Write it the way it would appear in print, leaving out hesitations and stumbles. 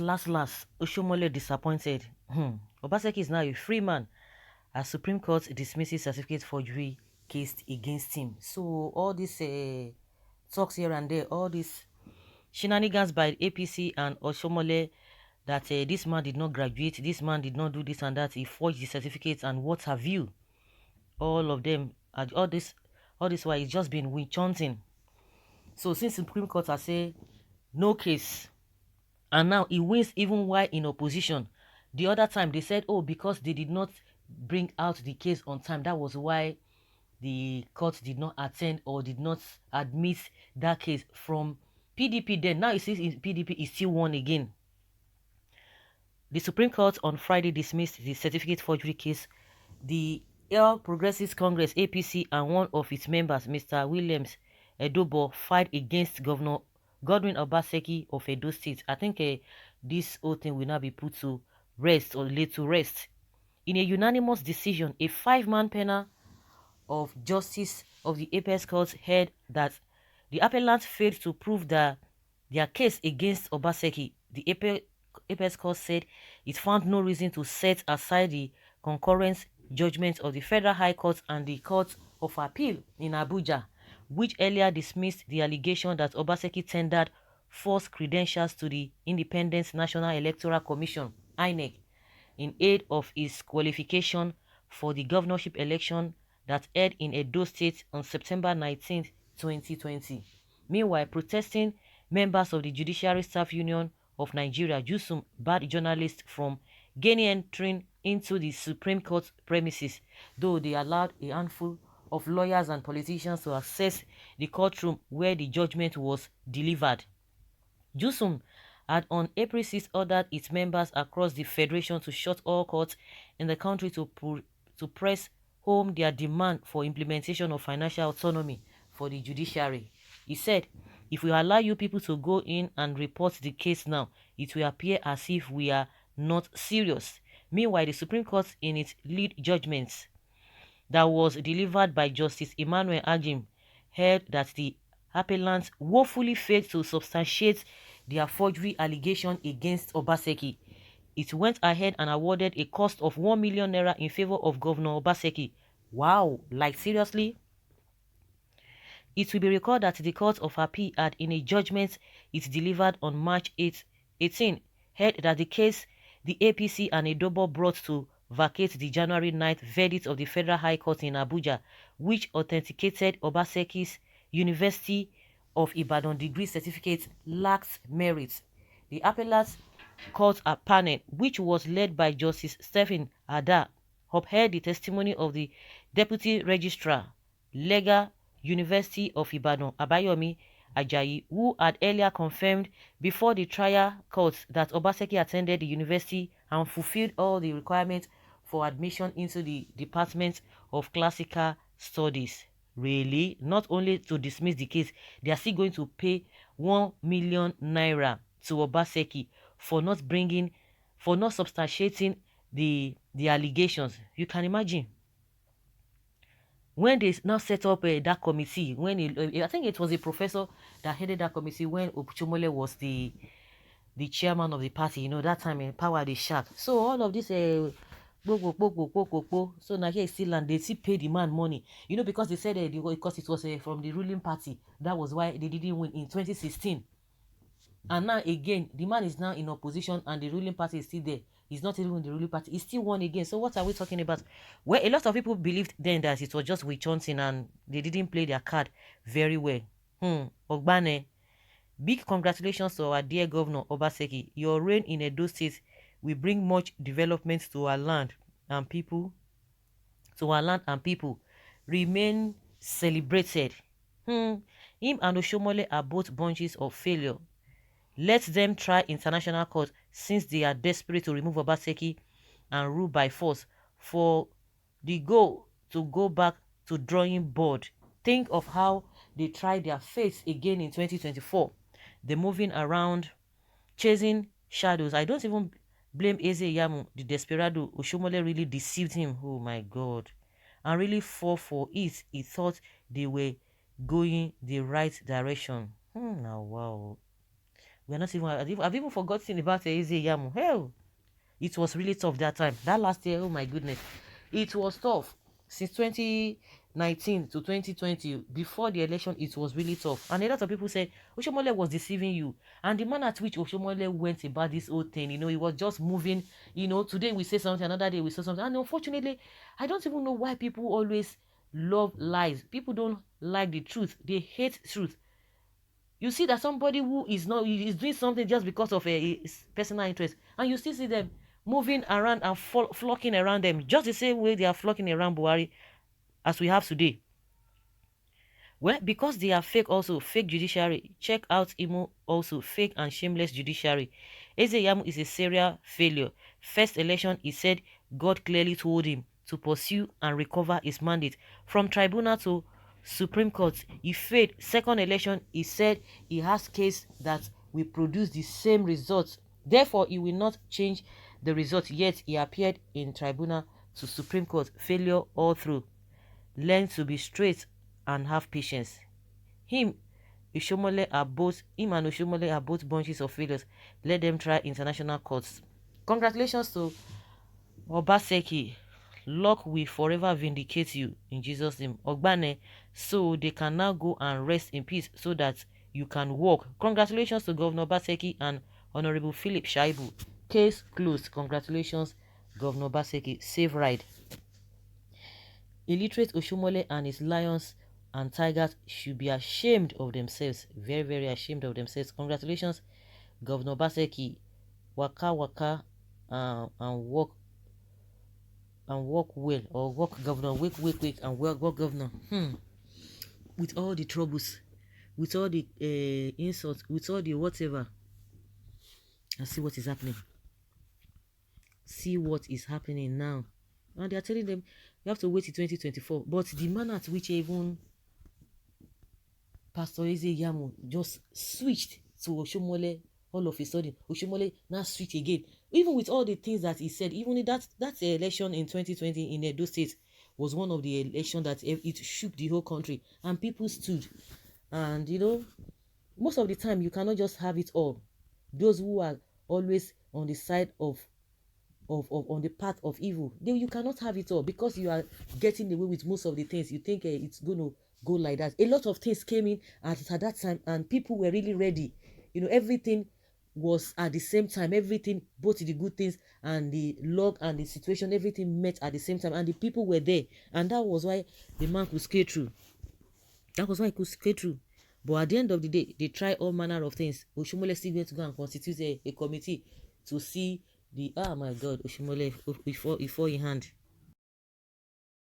last, Oshiomole disappointed. Obaseki is now a free man as Supreme Court dismisses certificate forgery case against him. So all this talks here and there, all these shenanigans by APC and Oshiomole that this man did not graduate, this man did not do this and that, he forged the certificates and what have you. All of them, all this while it's just been witch hunting. So since Supreme Court has said no case, and now he wins even while in opposition. The other time they said, oh, because they did not bring out the case on time, that was why the court did not attend or did not admit that case from PDP. Then now it says PDP is still won again. The Supreme Court on Friday dismissed the certificate forgery case. The All Progressives Congress APC and one of its members, Mr. Williams Edobo, filed against Governor Godwin Obaseki of Edo State. I think this whole thing will now be put to rest or laid to rest. In a unanimous decision, a 5-man panel of justice of the Apex Court held that the appellant failed to prove that their case against Obaseki. The Apex Court said it found no reason to set aside the concurrent judgment of the Federal High Court and the Court of Appeal in Abuja, which earlier dismissed the allegation that Obaseki tendered false credentials to the Independent National Electoral Commission, INEC, in aid of its qualification for the governorship election that held in Edo State on September 19, 2020. Meanwhile, protesting members of the Judiciary Staff Union of Nigeria, JUSUM, barred journalists from gaining entry into the Supreme Court premises, though they allowed a handful of lawyers and politicians to access the courtroom where the judgment was delivered. JUSUM had on April 6 ordered its members across the federation to shut all courts in the country to press home their demand for implementation of financial autonomy for the judiciary. He said, if we allow you people to go in and report the case now, it will appear as if we are not serious. Meanwhile, the Supreme Court, in its lead judgments that was delivered by Justice Emmanuel Agim, held that the appellants woefully failed to substantiate their forgery allegation against Obaseki. It went ahead and awarded a cost of 1 million naira in favor of Governor Obaseki. Wow, like seriously? It will be recalled that the Court of Appeal had, in a judgment it delivered on March 18, held that the case the APC and Edobo brought to vacate the January 9th verdict of the Federal High Court in Abuja, which authenticated Obaseki's University of Ibadan degree certificate, lacks merit. The appellate court panel, which was led by Justice Stephen Ada, upheld the testimony of the Deputy Registrar, Legal University of Ibadan, Abayomi Ajayi, who had earlier confirmed before the trial court that Obaseki attended the university and fulfilled all the requirements for admission into the Department of Classical Studies. Really? Not only to dismiss the case, they are still going to pay 1 million naira to Obaseki for not substantiating the allegations. You can imagine. When they now set up that committee, I think it was a professor that headed that committee when Oshiomole was the chairman of the party, that time in power the shark. So all of this so now here is still, and they still pay the man money, because they said because it was from the ruling party. That was why they didn't win in 2016. And now again, the man is now in opposition and the ruling party is still there. He's not even in the ruling party. He's still won again. So what are we talking about? Well, a lot of people believed then that it was just witch hunting and they didn't play their card very well. Ogbane, big congratulations to our dear Governor Obaseki. Your reign in Edo State will bring much development to our land and people. Remain celebrated. Him and Oshiomole are both bunches of failure. Let them try international court since they are desperate to remove Obaseki and rule by force. For the goal to go back to drawing board. Think of how they tried their fates again in 2024. They're moving around, chasing shadows. I don't even blame Eze Yamu, the desperado. Oshiomole really deceived him. Oh my God. And really fall for it. He thought they were going the right direction. Now, wow. We're not even, I've even forgotten about Eze Yamu. Hell, it was really tough that time. That last year, oh my goodness. It was tough. Since 2019 to 2020, before the election, it was really tough. And a lot of people said, Oshiomole was deceiving you. And the manner at which Oshiomole went about this whole thing, he was just moving, today we say something, another day we say something. And unfortunately, I don't even know why people always love lies. People don't like the truth. They hate truth. You see that somebody who is doing something just because of a personal interest, and you still see them moving around and flocking around them, just the same way they are flocking around Buhari as we have today. Well, because they are fake also, fake judiciary. Check out Imo also, fake and shameless judiciary. Ezeyamu is a serial failure. First election, he said God clearly told him to pursue and recover his mandate. From tribunal to Supreme Court, he failed. Second election, he said he has case that will produce the same results. Therefore, he will not change the result. Yet, he appeared in tribunal to Supreme Court. Failure all through. Learn to be straight and have patience. Him and Oshiomole are both bunches of failures. Let them try international courts. Congratulations to Obaseki. Luck will forever vindicate you in Jesus' name. Ogbane, so they can now go and rest in peace so that you can walk. Congratulations to Governor Obaseki and Honorable Philip Shaibu. Case closed. Congratulations, Governor Obaseki. Safe ride. Illiterate Oshiomole and his lions and tigers should be ashamed of themselves. Very, very ashamed of themselves. Congratulations, Governor Obaseki. Waka waka and walk well, or walk governor, wake and walk governor. With all the troubles, with all the insults, with all the whatever. And see what is happening. See what is happening now. And they are telling them you have to wait till 2024. But the manner at which even Pastor Ezeyamu just switched to Oshiomole all of a sudden, Oshiomole now switch again. Even with all the things that he said, even that election in 2020 in Edo State was one of the elections that it shook the whole country, and people stood. And most of the time you cannot just have it all. Those who are always on the side of on the path of evil, you cannot have it all, because you are getting away with most of the things. You think it's going to go like that. A lot of things came in at that time, and people were really ready. Everything was at the same time. Everything, both the good things and the luck and the situation, everything met at the same time, and the people were there, and that was why the man could scale through. That was why he could scale through. But at the end of the day, they try all manner of things. Oshiomole still going to go and constitute a committee to see the, oh my God, Oshiomole before he hand.